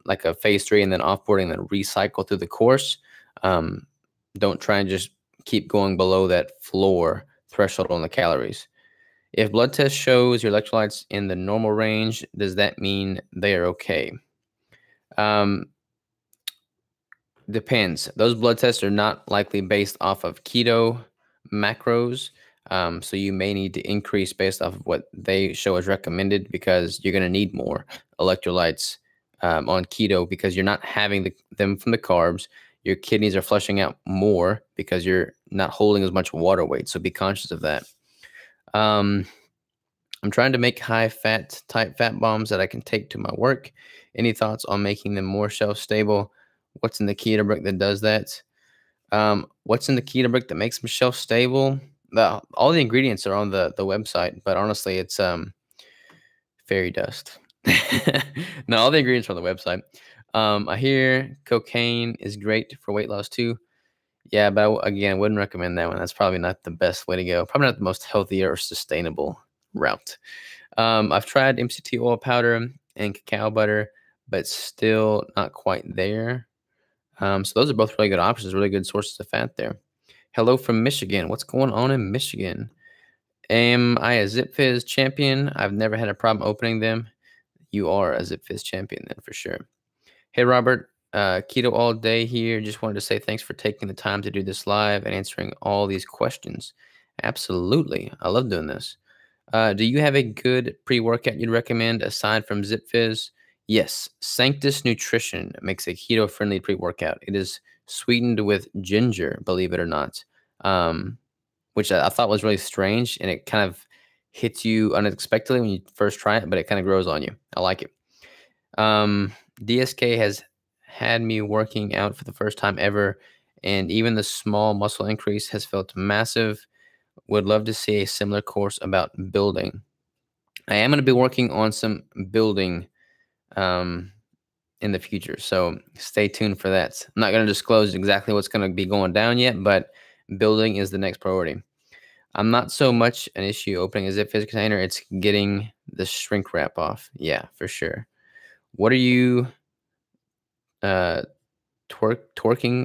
like a phase three and then offboarding, and then recycle through the course. Don't try and just keep going below that floor threshold on the calories. If blood test shows your electrolytes in the normal range, does that mean they are okay? Depends. Those blood tests are not likely based off of keto macros. So you may need to increase based off of what they show as recommended, because you're going to need more electrolytes on keto, because you're not having them from the carbs. Your kidneys are flushing out more because you're not holding as much water weight. So be conscious of that. I'm trying to make high fat type fat bombs that I can take to my work. Any thoughts on making them more shelf stable? What's in the keto brick that does that? What's in the keto brick that makes them shelf stable? All the ingredients are on the website, but honestly, it's fairy dust. No, all the ingredients are on the website. I hear cocaine is great for weight loss too. Yeah, but again, wouldn't recommend that one. That's probably not the best way to go. Probably not the most healthy or sustainable route. I've tried MCT oil powder and cacao butter. but still not quite there. So those are both really good options, really good sources of fat there. Hello from Michigan. What's going on in Michigan? Am I a Zip Fizz champion? I've never had a problem opening them. You are a Zip Fizz champion then for sure. Hey, Robert. Keto all day here. Just wanted to say thanks for taking the time to do this live and answering all these questions. Absolutely. I love doing this. Do you have a good pre-workout you'd recommend aside from Zip Fizz? Yes, Sanctus Nutrition makes a keto-friendly pre-workout. It is sweetened with ginger, believe it or not, which I thought was really strange, and it kind of hits you unexpectedly when you first try it, but it kind of grows on you. I like it. DSK has had me working out for the first time ever, and even the small muscle increase has felt massive. Would love to see a similar course about building. I am going to be working on some building in the future, so stay tuned for that. I'm not going to disclose exactly what's going to be going down yet, but building is the next priority. I'm not so much an issue opening a Zip Fizz container. It's getting the shrink wrap off. Yeah, for sure. What are you talking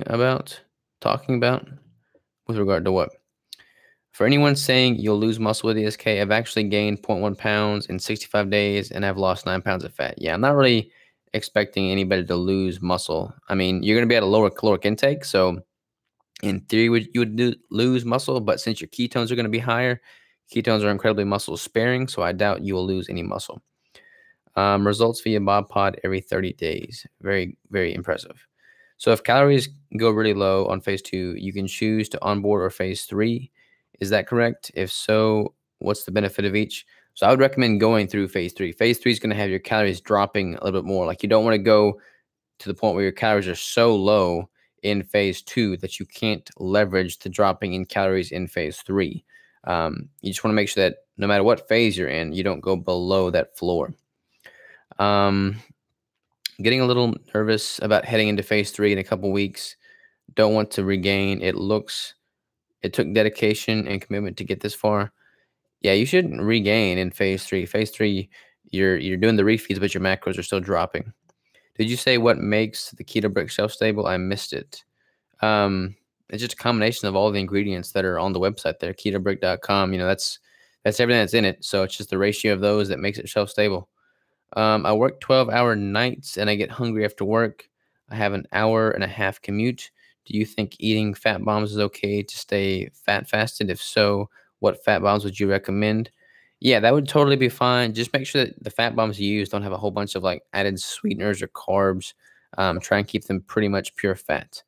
about with regard to what? For anyone saying you'll lose muscle with ESK, I've actually gained 0.1 pounds in 65 days and I've lost 9 pounds of fat. Yeah, I'm not really expecting anybody to lose muscle. I mean, you're going to be at a lower caloric intake, so in theory, you would lose muscle, but since your ketones are going to be higher, ketones are incredibly muscle sparing, so I doubt you will lose any muscle. Results via Bob Pod every 30 days. Very, very impressive. So if calories go really low on phase 2, you can choose to onboard or phase 3. Is that correct? If so, what's the benefit of each? So I would recommend going through phase 3. Phase 3 is going to have your calories dropping a little bit more. Like you don't want to go to the point where your calories are so low in phase 2 that you can't leverage the dropping in calories in phase 3. You just want to make sure that no matter what phase you're in, you don't go below that floor. Getting a little nervous about heading into phase 3 in a couple weeks. Don't want to regain. It took dedication and commitment to get this far. Yeah, you shouldn't regain in phase 3. Phase 3, you're doing the refeeds, but your macros are still dropping. Did you say what makes the keto brick shelf stable? I missed it. It's just a combination of all the ingredients that are on the website there, ketobrick.com. You know, that's everything that's in it. So it's just the ratio of those that makes it shelf stable. I work 12-hour nights and I get hungry after work. I have an hour and a half commute. Do you think eating fat bombs is okay to stay fat fasted? If so, what fat bombs would you recommend? Yeah, that would totally be fine. Just make sure that the fat bombs you use don't have a whole bunch of like added sweeteners or carbs. Try and keep them pretty much pure fat.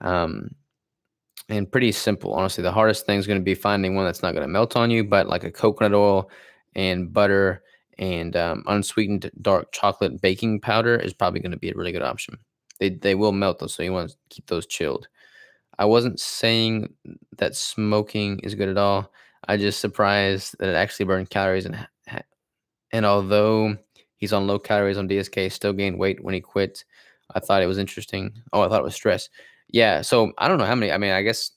And pretty simple, honestly. The hardest thing is going to be finding one that's not going to melt on you, but like a coconut oil and butter and unsweetened dark chocolate baking powder is probably going to be a really good option. They will melt though, so you want to keep those chilled. I wasn't saying that smoking is good at all. I just surprised that it actually burned calories and although he's on low calories on DSK, still gained weight when he quit. I thought it was interesting. Oh, I thought it was stress. Yeah, so I don't know how many. I mean, I guess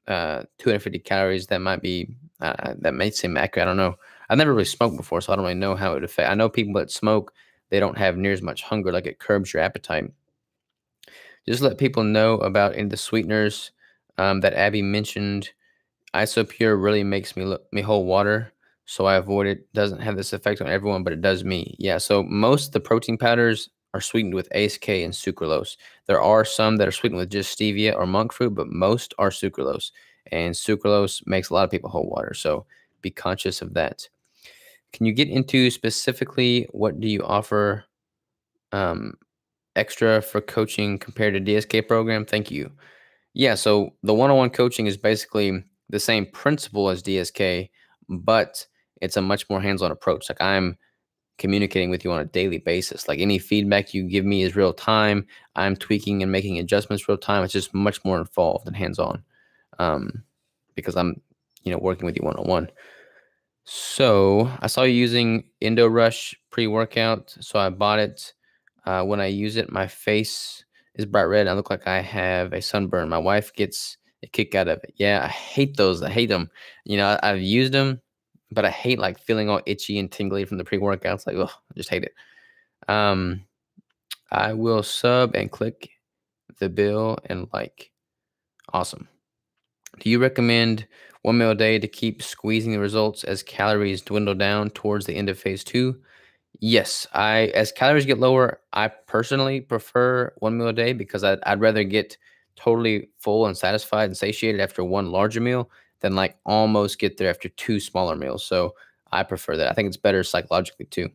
250 calories. That might be that may seem accurate. I don't know. I've never really smoked before, so I don't really know how it would affect. I know people that smoke, they don't have near as much hunger. Like it curbs your appetite. Just let people know about the sweeteners that Abby mentioned. Isopure really makes me hold water, so I avoid it. Doesn't have this effect on everyone, but it does me. Yeah, so most of the protein powders are sweetened with ASK and sucralose. There are some that are sweetened with just stevia or monk fruit, but most are sucralose. And sucralose makes a lot of people hold water, so be conscious of that. Can you get into specifically what do you offer extra for coaching compared to DSK program? Thank you. Yeah, so the one-on-one coaching is basically the same principle as DSK, but it's a much more hands-on approach. Like I'm communicating with you on a daily basis. Like any feedback you give me is real time. I'm tweaking and making adjustments real time. It's just much more involved and hands-on because I'm, working with you one-on-one. So I saw you using Endo Rush pre-workout, so I bought it. When I use it, my face is bright red. I look like I have a sunburn. My wife gets a kick out of it. Yeah, I hate those. I hate them. I've used them, but I hate like feeling all itchy and tingly from the pre-workouts. Like, oh, I just hate it. I will sub and click the bill and like. Awesome. Do you recommend one meal a day to keep squeezing the results as calories dwindle down towards the end of phase two? Yes, as calories get lower, I personally prefer one meal a day because I'd rather get totally full and satisfied and satiated after one larger meal than like almost get there after two smaller meals. So I prefer that. I think it's better psychologically too.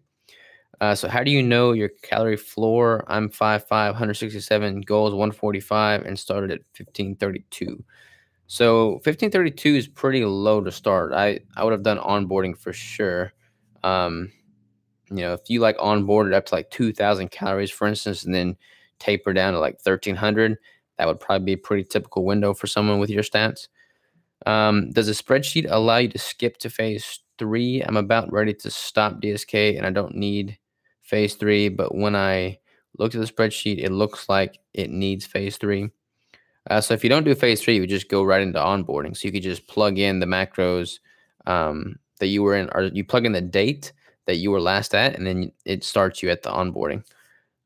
So how do you know your calorie floor? I'm 5'5", 167, goals 145, and started at 1532. So 1532 is pretty low to start. I would have done onboarding for sure. Um, if you like onboarded up to like 2,000 calories, for instance, and then taper down to like 1,300, that would probably be a pretty typical window for someone with your stats. Does a spreadsheet allow you to skip to phase three? I'm about ready to stop DSK and I don't need phase three, but when I looked at the spreadsheet, it looks like it needs phase three. So if you don't do phase three, you would just go right into onboarding. So you could just plug in the macros that you were in, or you plug in the date that you were last at, and then it starts you at the onboarding,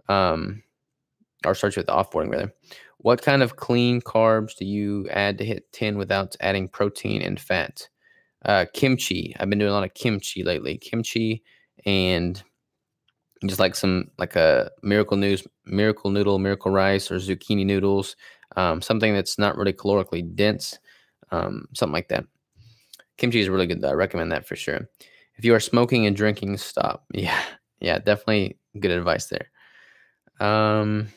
or starts you at the offboarding rather. What kind of clean carbs do you add to hit 10 without adding protein and fat? Kimchi. I've been doing a lot of kimchi lately. Kimchi and just like some like a miracle noodle, miracle rice, or zucchini noodles. Something that's not really calorically dense. Something like that. Kimchi is really good though. I recommend that for sure. If you are smoking and drinking, stop. Yeah, yeah, definitely good advice there. Let's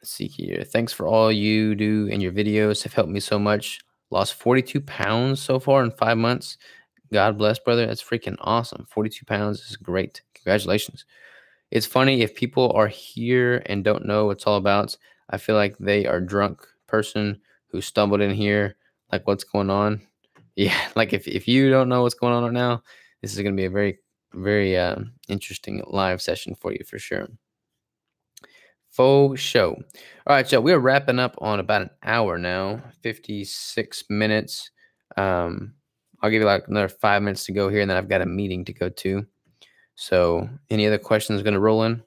see here. Thanks for all you do and your videos have helped me so much. Lost 42 pounds so far in 5 months. God bless, brother. That's freaking awesome. 42 pounds is great. Congratulations. It's funny if people are here and don't know what it's all about. I feel like they are drunk person who stumbled in here. Like, what's going on? Yeah, like if you don't know what's going on right now, this is going to be a very, very interesting live session for you for sure. Faux show. All right, so we're wrapping up on about an hour now, 56 minutes. I'll give you like another 5 minutes to go here, and then I've got a meeting to go to. So any other questions going to roll in?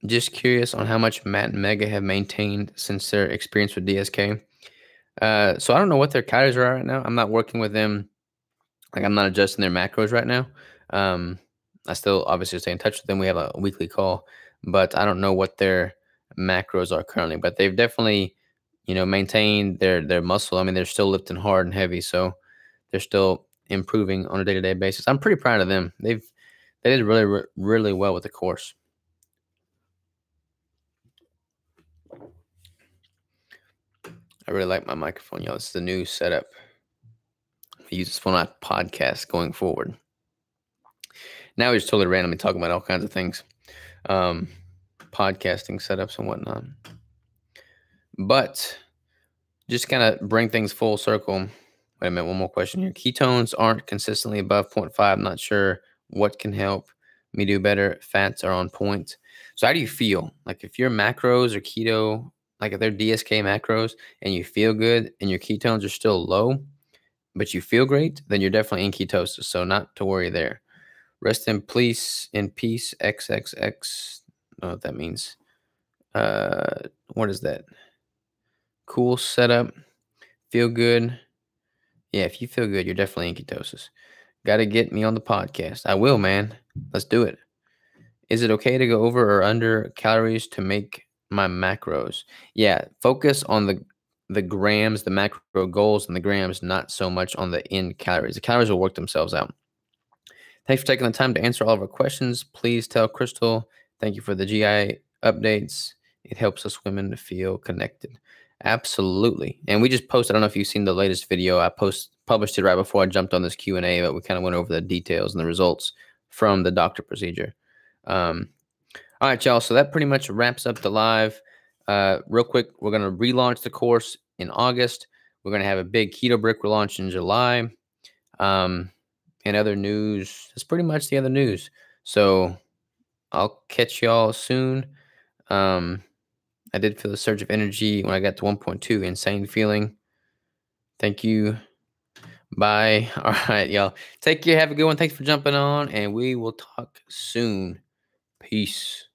Just curious on how much Matt and Mega have maintained since their experience with DSK. So I don't know what their calories are right now. I'm not working with them. Like I'm not adjusting their macros right now. Um, I still obviously stay in touch with them. We have a weekly call, but I don't know what their macros are currently. But they've definitely, maintained their muscle. I mean, they're still lifting hard and heavy, so they're still improving on a day-to-day basis. I'm pretty proud of them. They did really really well with the course. I really like my microphone, y'all. It's the new setup. I use this phone on podcast going forward. Now we're just totally randomly talking about all kinds of things, podcasting setups and whatnot. But just kind of bring things full circle. Wait a minute, one more question here. Ketones aren't consistently above 0.5. I'm not sure what can help me do better. Fats are on point. So how do you feel? Like if your macros are keto, like if they're DSK macros and you feel good and your ketones are still low, but you feel great, then you're definitely in ketosis. So not to worry there. Rest in peace, XXX. I don't know what that means. What is that? Cool setup. Feel good. Yeah, if you feel good, you're definitely in ketosis. Got to get me on the podcast. I will, man. Let's do it. Is it okay to go over or under calories to make my macros? Yeah, focus on the grams, the macro goals, and the grams, not so much on the end calories. The calories will work themselves out. Thanks for taking the time to answer all of our questions. Please tell Crystal, thank you for the GI updates. It helps us women to feel connected. Absolutely. And we just posted, I don't know if you've seen the latest video. I published it right before I jumped on this Q&A, but we kind of went over the details and the results from the doctor procedure. All right, y'all. So that pretty much wraps up the live. Real quick, we're going to relaunch the course in August. We're going to have a big keto brick relaunch in July. And other news, that's pretty much the other news. So I'll catch y'all soon. I did feel a surge of energy when I got to 1.2. Insane feeling. Thank you. Bye. All right, y'all. Take care. Have a good one. Thanks for jumping on, and we will talk soon. Peace.